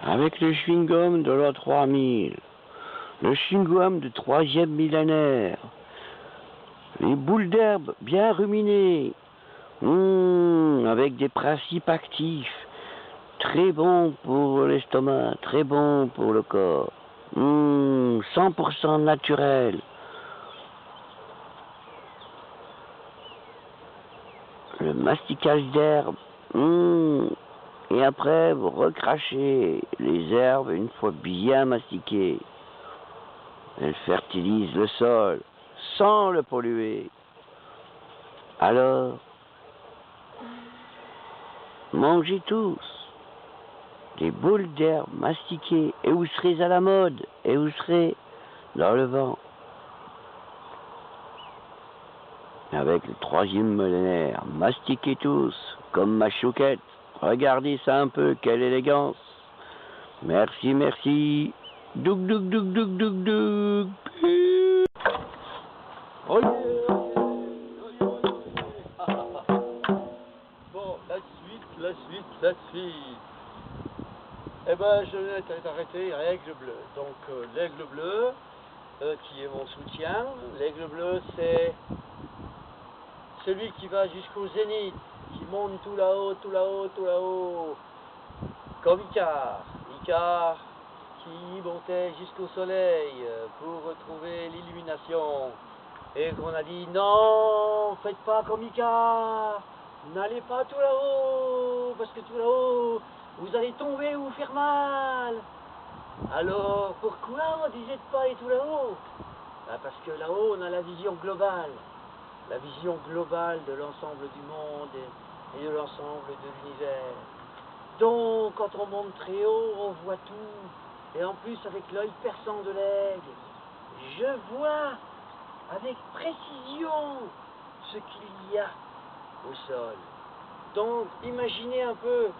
avec le chewing-gum de l'an 3000, le chewing-gum de 3e millénaire, les boules d'herbe bien ruminées, avec des principes actifs, très bons pour l'estomac, très bons pour le corps, 100% naturel. Le masticage d'herbe, et après vous recrachez les herbes une fois bien mastiquées. Elles fertilisent le sol sans le polluer. Alors, mangez tous des boules d'herbe mastiquées et vous serez à la mode et vous serez dans le vent. Avec le 3e millénaire, mastiquez tous comme ma chouquette. Regardez ça un peu, quelle élégance. Merci, merci. Douk, douk, douk, douk, douk, douk. Olé, Bon, la suite. Eh ben, je vais t'arrêter, l'aigle bleu. Donc, l'aigle bleu, qui est mon soutien. L'aigle bleu, c'est celui qui va jusqu'au zénith, qui monte tout là-haut, tout là-haut, tout là-haut. Comme Icare qui montait jusqu'au soleil pour retrouver l'illumination. Et qu'on a dit non, faites pas comme Icare, n'allez pas tout là-haut, parce que tout là-haut, vous allez tomber ou vous faire mal. Alors pourquoi on disait de pas aller tout là-haut? Parce que là-haut on a la vision globale de l'ensemble du monde et de l'ensemble de l'univers. Donc quand on monte très haut, on voit tout. Et en plus avec l'œil perçant de l'aigle, je vois avec précision ce qu'il y a au sol. Donc imaginez un peu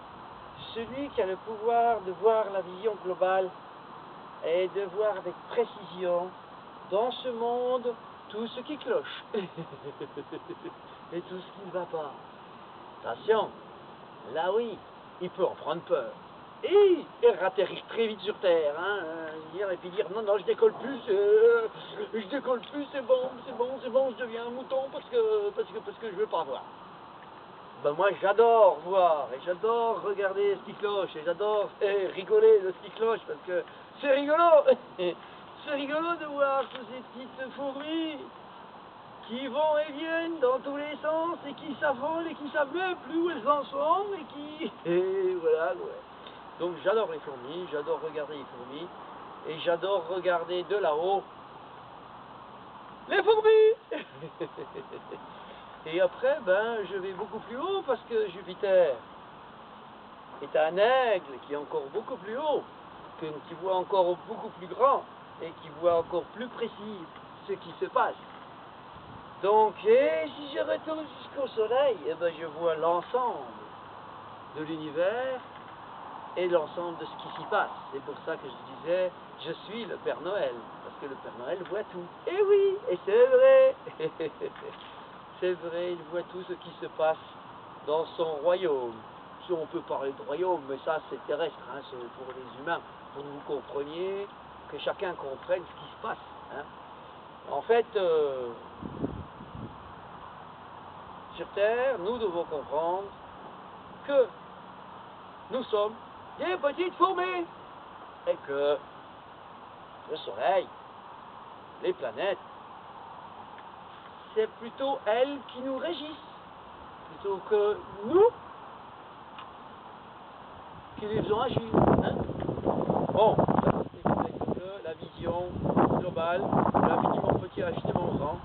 celui qui a le pouvoir de voir la vision globale et de voir avec précision dans ce monde tout ce qui cloche et tout ce qui ne va pas. Attention, là oui, il peut en prendre peur. Et atterrir très vite sur Terre, et puis dire non, je décolle plus, c'est bon, je deviens un mouton parce que je veux pas voir. Ben moi j'adore voir, et j'adore regarder ce qui cloche, et j'adore rigoler de ce qui cloche, parce que c'est rigolo, c'est rigolo de voir toutes ces petites fourmis qui vont et viennent dans tous les sens, et qui s'affolent, et qui savent même plus où elles en sont, et voilà, ouais. Donc j'adore les fourmis, j'adore regarder les fourmis, et j'adore regarder de là-haut les fourmis. Et après, je vais beaucoup plus haut parce que Jupiter est un aigle qui est encore beaucoup plus haut, qui voit encore beaucoup plus grand et qui voit encore plus précis ce qui se passe. Donc, si je retourne jusqu'au Soleil, je vois l'ensemble de l'univers et l'ensemble de ce qui s'y passe. C'est pour ça que je disais, je suis le Père Noël, parce que le Père Noël voit tout. Et oui, et c'est vrai. C'est vrai, il voit tout ce qui se passe dans son royaume. Si on peut parler de royaume, mais ça c'est terrestre, c'est pour les humains, pour que vous compreniez, que chacun comprenne ce qui se passe. En fait, sur Terre, nous devons comprendre que nous sommes des petites fourmis et que le Soleil, les planètes, c'est plutôt elles qui nous régissent, plutôt que nous qui les faisons agir. Bon, ça c'est peut-être la vision globale de l'infiniment petit à l'infiniment grand.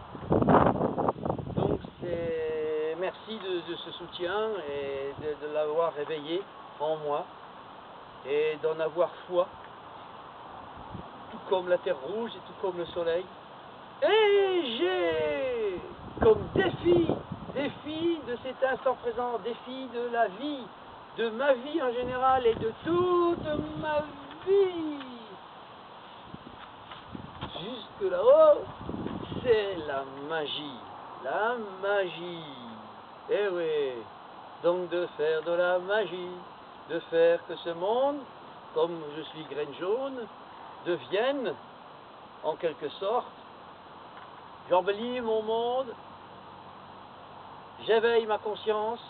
Donc c'est merci de ce soutien et de l'avoir réveillé en moi et d'en avoir foi, tout comme la terre rouge et tout comme le soleil. Et j'ai comme défi de cet instant présent, défi de la vie, de ma vie en général et de toute ma vie, jusque là-haut, c'est la magie. La magie. Eh oui, donc de faire de la magie, de faire que ce monde comme je suis graine jaune, deviennent, en quelque sorte, j'embellis mon monde, j'éveille ma conscience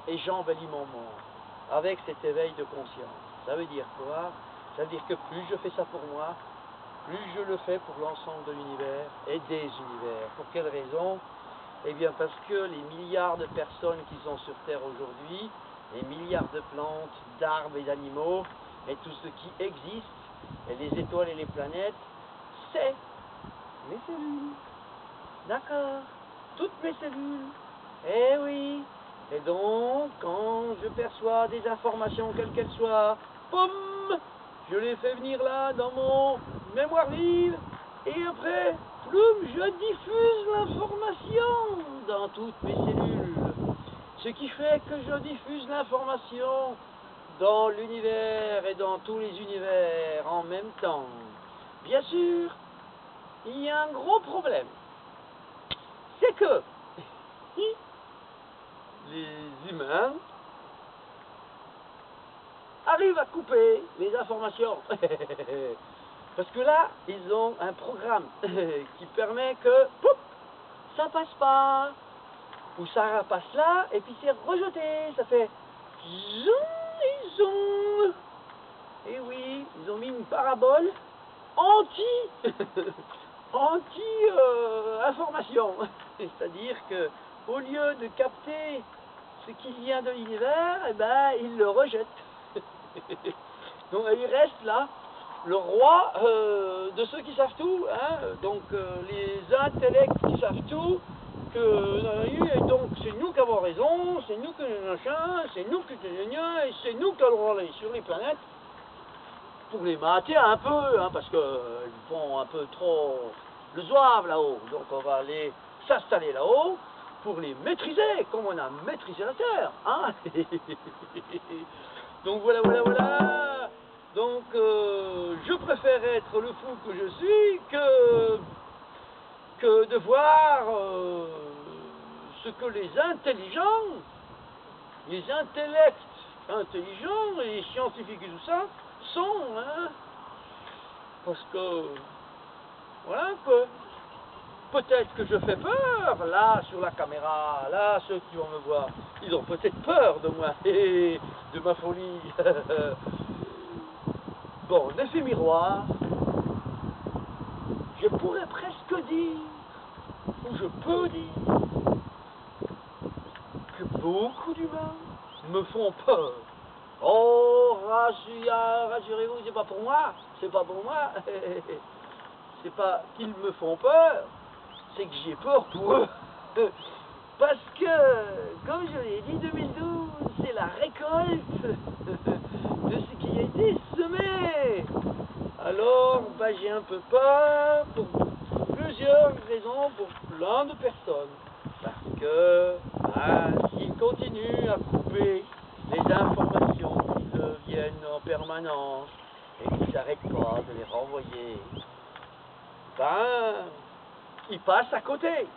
et j'embellis mon monde avec cet éveil de conscience. Ça veut dire quoi? Ça veut dire que plus je fais ça pour moi, plus je le fais pour l'ensemble de l'univers et des univers. Pour quelle raison? Eh bien parce que les milliards de personnes qui sont sur Terre aujourd'hui, les milliards de plantes, d'arbres et d'animaux, et tout ce qui existe, et les étoiles et les planètes, c'est mes cellules. D'accord? Toutes mes cellules. Eh oui. Et donc, quand je perçois des informations, quelles qu'elles soient, poum, je les fais venir là, dans mon mémoire vive, et après, ploum, je diffuse l'information dans toutes mes cellules. Ce qui fait que je diffuse l'information dans l'univers et dans tous les univers en même temps. Bien sûr, il y a un gros problème. C'est que les humains arrivent à couper les informations. Parce que là, ils ont un programme qui permet que poup, ça passe pas. Ou ça passe là, et puis c'est rejeté. Ça fait zoom, zoom. Et oui, ils ont mis une parabole anti-information. C'est-à-dire que au lieu de capter ce qui vient de l'univers, eh ben, ils le rejettent. Donc il reste là le roi de ceux qui savent tout, hein, donc les intellects qui savent tout, et donc c'est nous qui avons raison, c'est nous qui machin, c'est nous qui et c'est nous qui allons aller sur les planètes pour les mater un peu, hein, parce qu'ils font un peu trop le zouave là-haut, donc on va aller s'installer là-haut pour les maîtriser, comme on a maîtrisé la Terre, hein. Donc voilà. Donc je préfère être le fou que je suis que de voir ce que les intelligents, les intellects intelligents, et les scientifiques et tout ça, sont, hein. Parce que, voilà que, peut-être que je fais peur, là, sur la caméra, là, ceux qui vont me voir, ils ont peut-être peur de moi, et de ma folie. Bon, l'effet miroir, je pourrais presque dire, ou je peux dire, que beaucoup d'humains me font peur. Oh, rassurez-vous, c'est pas pour moi, c'est pas pour moi. C'est pas qu'ils me font peur, c'est que j'ai peur pour eux. Parce que, comme je l'ai dit, 2012, c'est la récolte de ce qui a été semé. Alors, bah, j'ai un peu peur pour plusieurs raisons, pour plein de personnes. Parce que, bah, s'ils continuent à couper les informations qui viennent en permanence et qu'ils n'arrêtent pas de les renvoyer, ben, ils passent à côté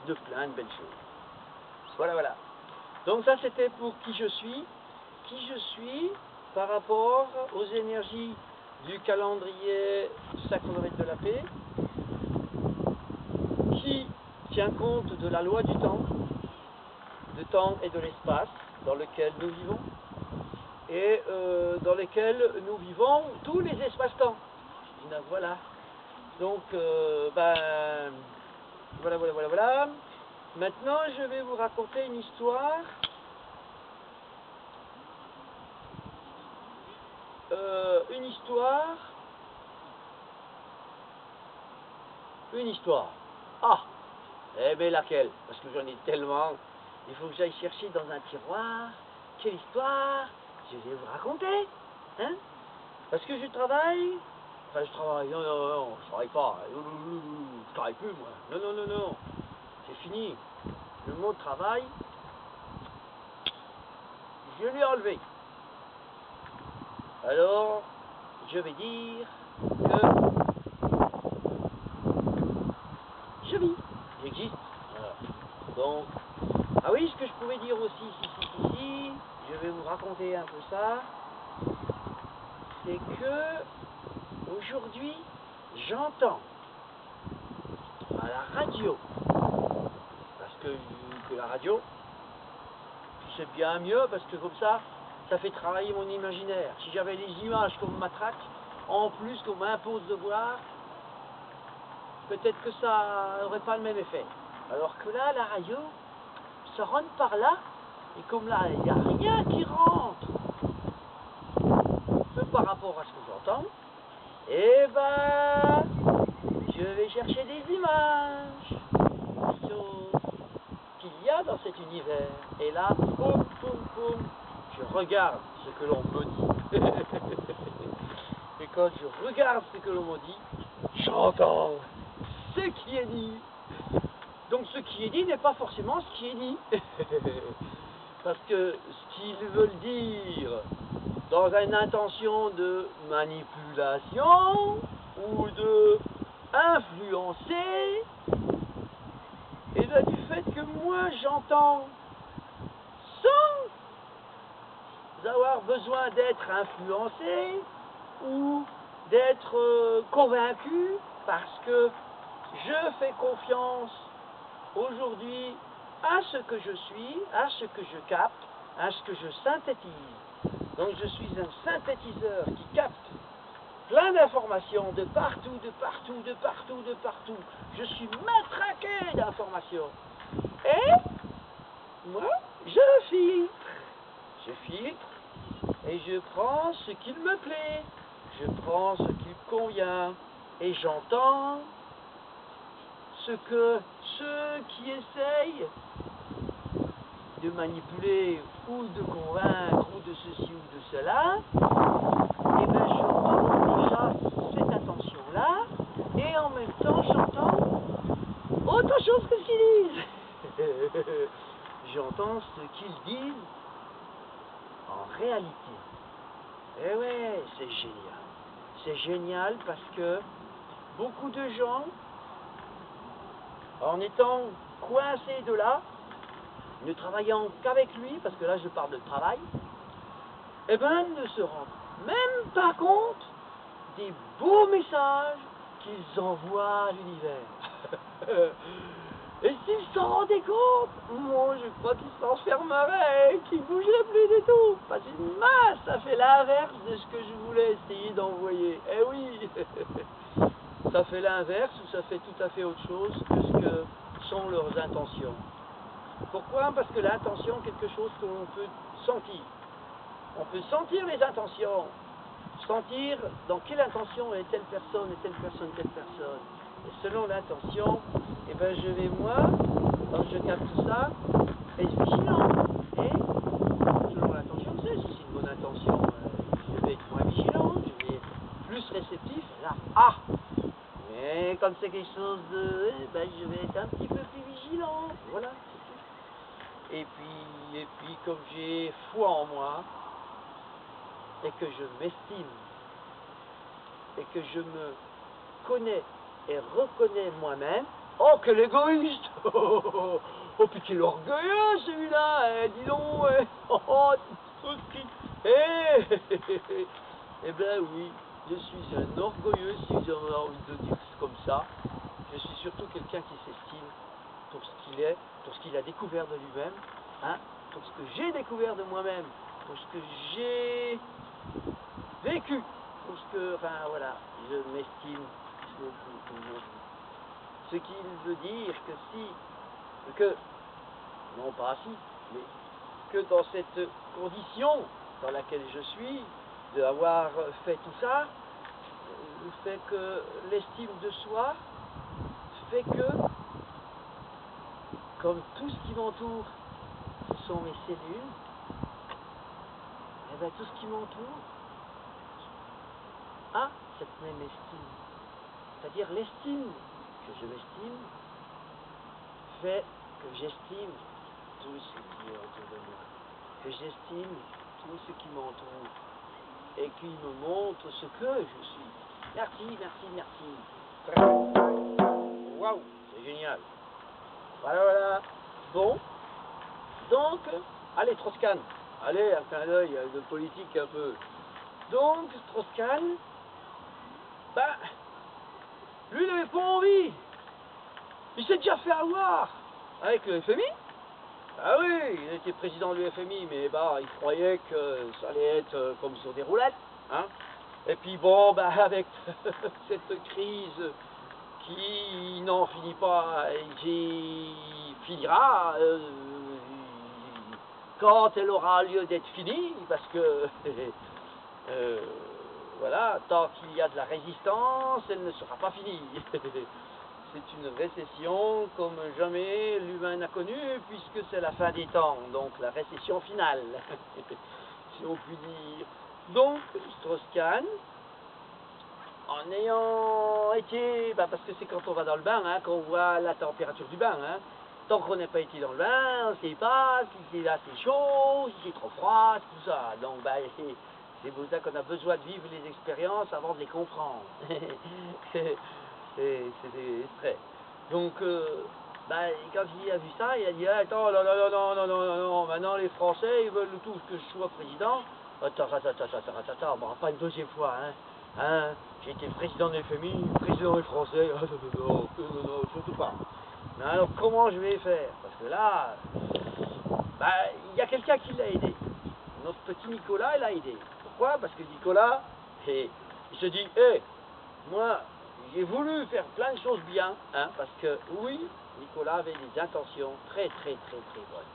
de plein de belles choses. Voilà. Donc ça, c'était pour qui je suis par rapport aux énergies du calendrier du sacromètre de la paix, qui tient compte de la loi du temps et de l'espace dans lequel nous vivons, et dans lequel nous vivons tous les espaces-temps. Voilà. Donc, voilà. Maintenant, je vais vous raconter une histoire. Une histoire. Ah, eh bien laquelle? Parce que j'en ai tellement. Il faut que j'aille chercher dans un tiroir. Quelle histoire je vais vous raconter, hein? Parce que je travaille. Enfin, je travaille. Non, je travaille pas. Je travaille plus, moi. Non. C'est fini. Le mot travail, je l'ai enlevé. Alors, je vais dire que je vis, j'existe. Voilà. Donc, ah oui, ce que je pouvais dire aussi, si, je vais vous raconter un peu ça. c'est que aujourd'hui, j'entends à la radio, parce que la radio, puis c'est bien mieux, parce que comme ça fait travailler mon imaginaire. Si j'avais les images qu'on m'attraque, en plus qu'on m'impose de voir, peut-être que ça n'aurait pas le même effet. Alors que là, la radio, ça rentre par là, et comme là, il n'y a rien qui rentre par rapport à ce que j'entends, et ben, je vais chercher des images, des choses qu'il y a dans cet univers. Et là, poum, poum, poum, je regarde ce que l'on me dit. Et quand je regarde ce que l'on me dit, j'entends ce qui est dit. Donc ce qui est dit n'est pas forcément ce qui est dit. Parce que ce qu'ils veulent dire dans une intention de manipulation ou de influencer, et bien du fait que moi j'entends sans avoir besoin d'être influencé ou d'être convaincu, parce que je fais confiance aujourd'hui à ce que je suis, à ce que je capte, à ce que je synthétise. Donc je suis un synthétiseur qui capte plein d'informations de partout, de partout, de partout, de partout. Je suis matraqué d'informations. Et moi, je filtre. Je filtre et je prends ce qu'il me plaît. Je prends ce qui me convient. Et j'entends ce que ceux qui essayent de manipuler ou de convaincre ou de ceci ou de cela, et bien j'entends déjà cette attention-là, et en même temps j'entends autre chose que ce qu'ils disent. J'entends ce qu'ils disent en réalité. Et ouais, c'est génial. C'est génial parce que beaucoup de gens, en étant coincés de là, ne travaillant qu'avec lui, parce que là je parle de travail, eh ben ne se rendent même pas compte des beaux messages qu'ils envoient à l'univers. Et s'ils s'en rendaient compte, moi je crois qu'ils s'enfermeraient, qu'ils ne bougeraient plus du tout. Parce que mince, ça fait l'inverse de ce que je voulais essayer d'envoyer. Eh oui, ça fait l'inverse ou ça fait tout à fait autre chose que ce que sont leurs intentions. Pourquoi? Parce que l'intention est quelque chose que l'on peut sentir. On peut sentir les intentions, sentir dans quelle intention est telle personne, telle personne, telle personne. Et selon l'intention, eh ben je vais moi, quand je capte ça, être vigilant. Et selon l'intention, je sais, si c'est une bonne intention, je vais être moins vigilant, je vais être plus réceptif. Là, mais comme c'est quelque chose de, ben je vais être un petit peu plus vigilant. Voilà. Et puis comme j'ai foi en moi, et que je m'estime, et que je me connais et reconnais moi-même, oh quel égoïste, oh puis quel orgueilleux celui-là, dis donc, tout ce qui... Eh ben oui, je suis un orgueilleux, si j'en ai envie de dire comme ça. Je suis surtout quelqu'un qui s'estime pour ce qu'il est, pour ce qu'il a découvert de lui-même, hein, pour ce que j'ai découvert de moi-même, pour ce que j'ai vécu, pour ce que, enfin voilà, je m'estime beaucoup. Ce qui veut dire non pas si, mais que dans cette condition dans laquelle je suis, d'avoir fait tout ça, fait que l'estime de soi fait que, comme tout ce qui m'entoure, ce sont mes cellules, et bien tout ce qui m'entoure a cette même estime. C'est-à-dire l'estime que je m'estime fait que j'estime tout ce qui est autour de moi, que j'estime tout ce qui m'entoure et qui me montre ce que je suis. Merci. Waouh, c'est génial. Voilà. Bon, donc, allez, Troscan, allez, un clin d'œil de politique un peu. Donc, Strauss-Kahn, ben, lui, il n'avait pas envie. Il s'est déjà fait avoir avec le FMI. Ah oui, il était président du FMI, mais bah, il croyait que ça allait être comme sur des roulettes. Hein. Et puis bon, bah, avec cette crise qui n'en finit pas et qui finira quand elle aura lieu d'être finie, parce que voilà, tant qu'il y a de la résistance, elle ne sera pas finie. C'est une récession comme jamais l'humain n'a connue, puisque c'est la fin des temps, donc la récession finale, si on peut dire. Donc, Strauss-Kahn, en ayant été, bah parce que c'est quand on va dans le bain, hein, qu'on voit la température du bain, hein. Tant qu'on n'a pas été dans le bain, on ne sait pas si c'est assez chaud, si c'est trop froid, tout ça. Donc, bah, c'est pour ça qu'on a besoin de vivre les expériences avant de les comprendre. C'est vrai. Donc, bah, quand il a vu ça, il a dit attends, non, maintenant les Français, ils veulent tous que je sois président. Attends, bon, pas une deuxième fois, hein. J'ai été président de FMI, président des Français, non, surtout pas. Mais alors, comment je vais faire? Parce que là, bah, il y a quelqu'un qui l'a aidé. Notre petit Nicolas, il l'a aidé. Pourquoi? Parce que Nicolas, il se dit, moi, j'ai voulu faire plein de choses bien, hein, parce que oui, Nicolas avait des intentions très bonnes.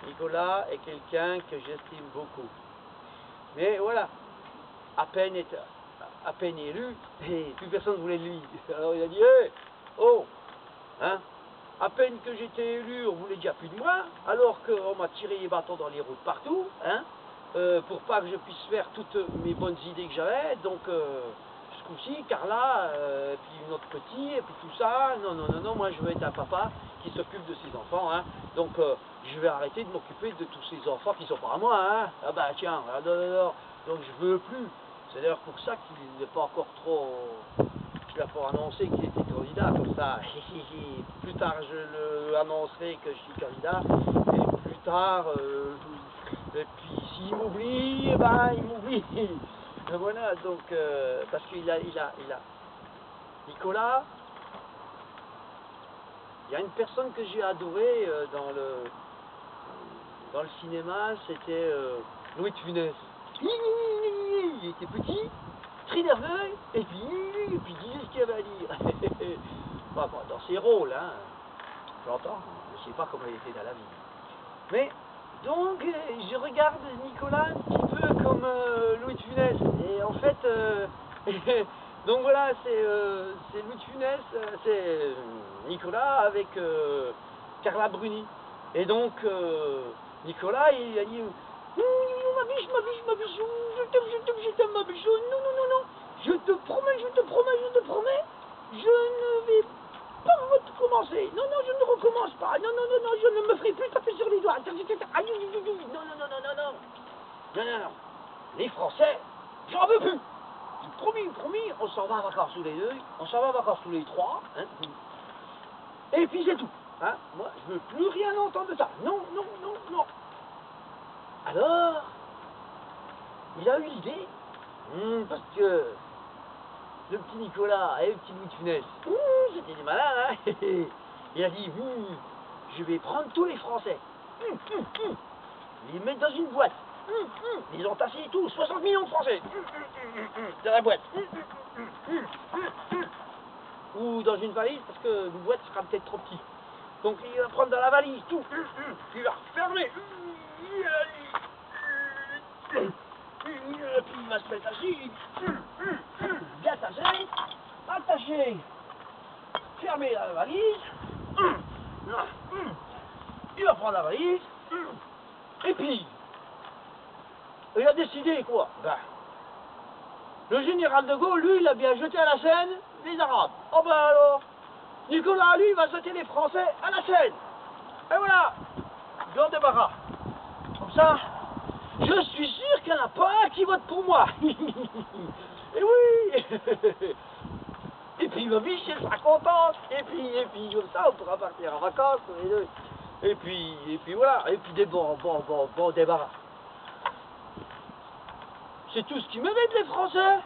Nicolas est quelqu'un que j'estime beaucoup. Mais voilà, à peine élu, et plus personne ne voulait de lui. Alors il a dit, oh, hein, à peine que j'étais élu, on voulait déjà plus de moi, alors qu'on m'a tiré les bâtons dans les roues partout, hein, pour pas que je puisse faire toutes mes bonnes idées que j'avais, donc ce coup-ci, Carla, puis notre petit, et puis tout ça, non, moi je veux être un papa qui s'occupe de ses enfants, hein, donc je vais arrêter de m'occuper de tous ces enfants qui sont pas à moi, hein, ah bah tiens, non, donc je veux plus, c'est d'ailleurs pour ça qu'il n'est pas encore trop... Il a pas annoncé qu'il était candidat, comme ça. Plus tard, je le annoncerai que je suis candidat. Et plus tard, et puis s'il m'oublie, ben il m'oublie. Voilà, donc, parce qu'il a, Nicolas, il y a une personne que j'ai adorée dans le cinéma, c'était Louis de Funès. Il était petit, très nerveux, et puis il disait ce qu'il avait à dire. Bon, dans ses rôles, hein, j'entends, je ne sais pas comment il était dans la vie. Mais, donc, je regarde Nicolas un petit peu comme Louis de Funès. Et en fait, donc voilà, c'est Louis de Funès, c'est Nicolas avec Carla Bruni. Et donc, Nicolas, il a dit... ma biche, je t'aime, ma biche, non, je te promets, je ne vais pas recommencer, non, je ne recommence pas, non, je ne me ferai plus taper sur les doigts, non, les Français, j'en veux plus, promis, on s'en va en vacances tous les deux, on s'en va en vacances tous les trois, hein, et puis c'est tout, hein, moi, je ne veux plus rien entendre de ça, non. Alors, il a eu l'idée, parce que le petit Nicolas et le petit Louis de Funès, c'était des malins, hein. Il a dit, je vais prendre tous les Français, les mettre dans une boîte, les entasser et tout, 60 millions de Français, dans la boîte, ou dans une valise, parce que une boîte sera peut-être trop petit. Donc il va prendre dans la valise tout, il va refermer, puis il va se mettre assis, bien attaché, fermer la valise, il va prendre la valise, et puis, il a décidé quoi? Le général de Gaulle, lui, il a bien jeté à la Seine les Arabes. Oh ben alors, Nicolas, lui, il va jeter les Français à la Seine. Et voilà, grand débarras. Comme ça, je suis sûr qu'il n'y en a pas un qui vote pour moi. Et oui. Et puis ma biche, elle sera contente. Et puis comme ça, on pourra partir en vacances tous les deux. Et puis voilà. Et puis des bons débarras. C'est tout ce qu'ils méritent, les Français.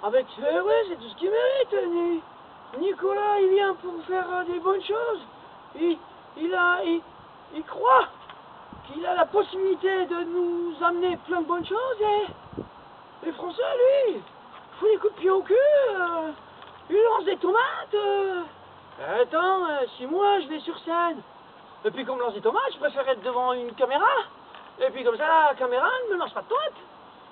Avec, ouais, c'est tout ce qu'ils méritent. Nicolas, il vient pour faire des bonnes choses. Il croit qu'il a la possibilité de nous amener plein de bonnes choses. Et les Français, lui, il fout des coups de pied au cul. Il lance des tomates. Attends, si moi je vais sur scène, et puis qu'on me lance des tomates, je préfère être devant une caméra. Et puis comme ça, la caméra ne me lance pas de tomates.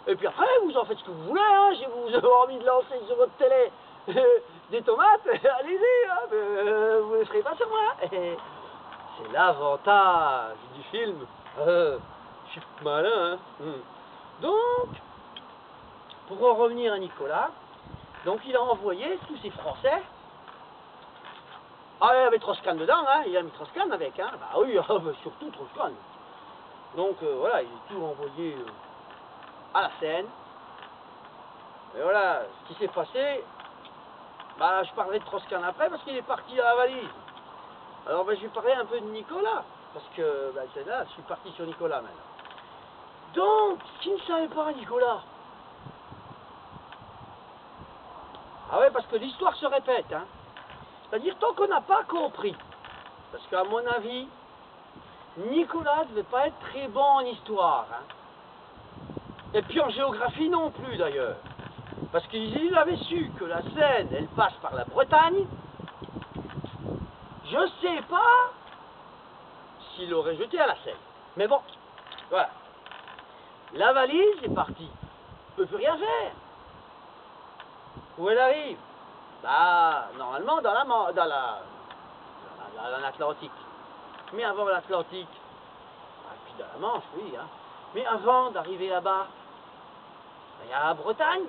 Et puis après, vous en faites ce que vous voulez, hein. Si vous avez envie de lancer sur votre télé des tomates, allez-y, hein. Vous ne ferez pas sur moi. C'est l'avantage du film. Je suis malin, hein. Donc, pour en revenir à Nicolas, donc il a envoyé tous ces Français. Ah, il y avait Strauss-Kahn dedans, hein. Il a mis Strauss-Kahn avec, hein. Bah oui, surtout Strauss-Kahn. Donc voilà, il est tout envoyé à la Seine. Et voilà, ce qui s'est passé, bah, je parlerai de Strauss-Kahn après parce qu'il est parti à la valise. Alors bah, je vais parler un peu de Nicolas, parce que bah, c'est là, je suis parti sur Nicolas maintenant. Donc, qui ne savait pas Nicolas? Ah ouais, parce que l'histoire se répète, hein. C'est-à-dire tant qu'on n'a pas compris, parce qu'à mon avis, Nicolas ne devait pas être très bon en histoire, hein. Et puis en géographie non plus d'ailleurs. Parce qu'il avait su que la Seine, elle passe par la Bretagne. Je sais pas s'il l'aurait jeté à la Seine. Mais bon, voilà. La valise est partie. On ne peut plus rien faire. Où elle arrive? Bah, normalement dans l'Atlantique. Mais avant l'Atlantique, et puis dans la Manche, oui, hein. Mais avant d'arriver là-bas, il y a la Bretagne.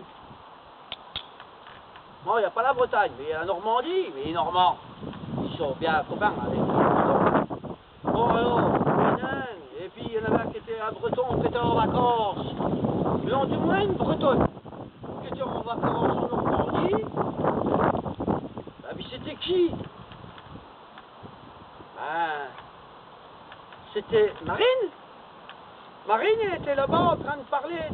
Non, il n'y a pas la Bretagne, mais il y a la Normandie. Mais les Normands, ils sont bien copains avec les Bretons. Bon alors, et puis il y en avait un qui était un Breton qui était en vacances. Mais non, du moins une Bretonne qui était en vacances en Normandie. Bah, puis c'était qui? Ben, c'était Marine. Marine, elle était là-bas en train de parler avec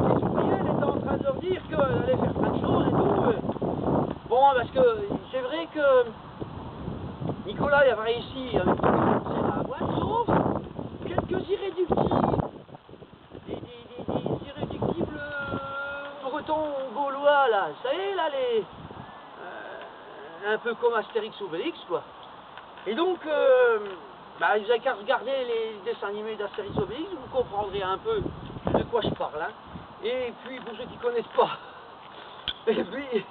les ouvriers, elle était en train de leur dire qu'elle allait faire plein de choses et tout. Bon, parce que c'est vrai que Nicolas il avait réussi avec la boîte, sauf quelques irréductibles. Des irréductibles bretons gaulois, là. Vous savez, là, un peu comme Astérix ou Obélix, quoi. Et donc, bah, vous n'avez qu'à regarder les dessins animés d'Astérix Obélix, vous comprendrez un peu de quoi je parle. Hein. Et puis, pour ceux qui ne connaissent pas, et puis,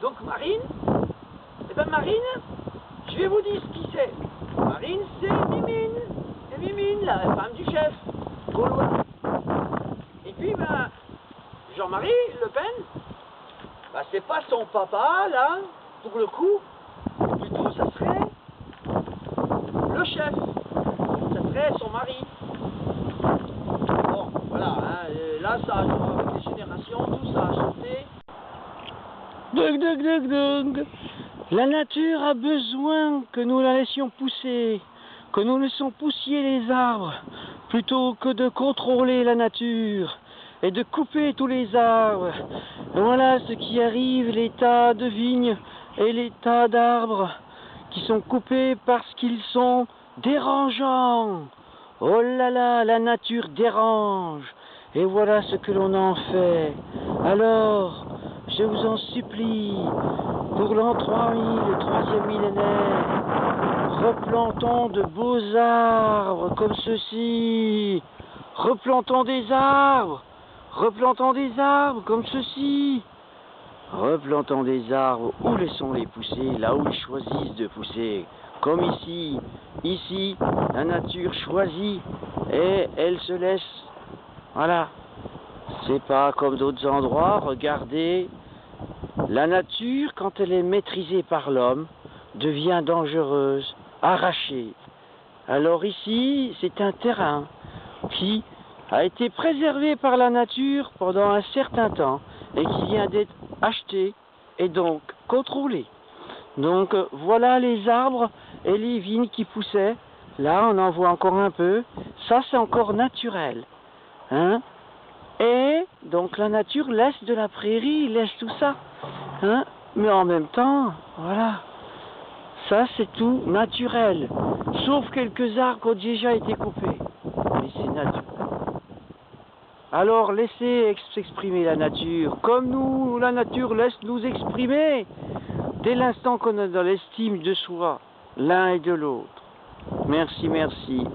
donc Marine, et ben Marine, je vais vous dire ce qui c'est. Marine, c'est Mimine. C'est Mimine, la femme du chef, gaulois. Et puis, ben, Jean-Marie Le Pen, ben, c'est pas son papa, là, pour le coup. Plutôt, ça serait le chef, ça serait son mari. Bon, voilà, hein, là, ça, avec les générations, tout ça a changé. Dug. La nature a besoin que nous la laissions pousser, que nous laissions pousser les arbres, plutôt que de contrôler la nature et de couper tous les arbres. Voilà ce qui arrive, les tas de vignes et les tas d'arbres qui sont coupés parce qu'ils sont dérangeants. Oh là là, la nature dérange. Et voilà ce que l'on en fait. Alors, je vous en supplie, pour l'an 3000, le troisième millénaire, replantons de beaux arbres comme ceci. Replantons des arbres comme ceci. Replantons des arbres ou laissons-les pousser là où ils choisissent de pousser. Comme ici. Ici, la nature choisit et elle se laisse. Voilà. C'est pas comme d'autres endroits. Regardez. La nature, quand elle est maîtrisée par l'homme, devient dangereuse, arrachée. Alors ici, c'est un terrain qui a été préservé par la nature pendant un certain temps et qui vient d'être acheté et donc contrôlé. Donc voilà les arbres et les vignes qui poussaient. Là, on en voit encore un peu. Ça, c'est encore naturel. Hein? Et donc la nature laisse de la prairie, laisse tout ça. Hein? Mais en même temps, voilà. Ça, c'est tout naturel. Sauf quelques arbres ont déjà été coupés. Mais c'est naturel. Alors, laissez s'exprimer la nature. Comme nous, la nature laisse nous exprimer. Dès l'instant qu'on est dans l'estime de soi, l'un et de l'autre. Merci, merci.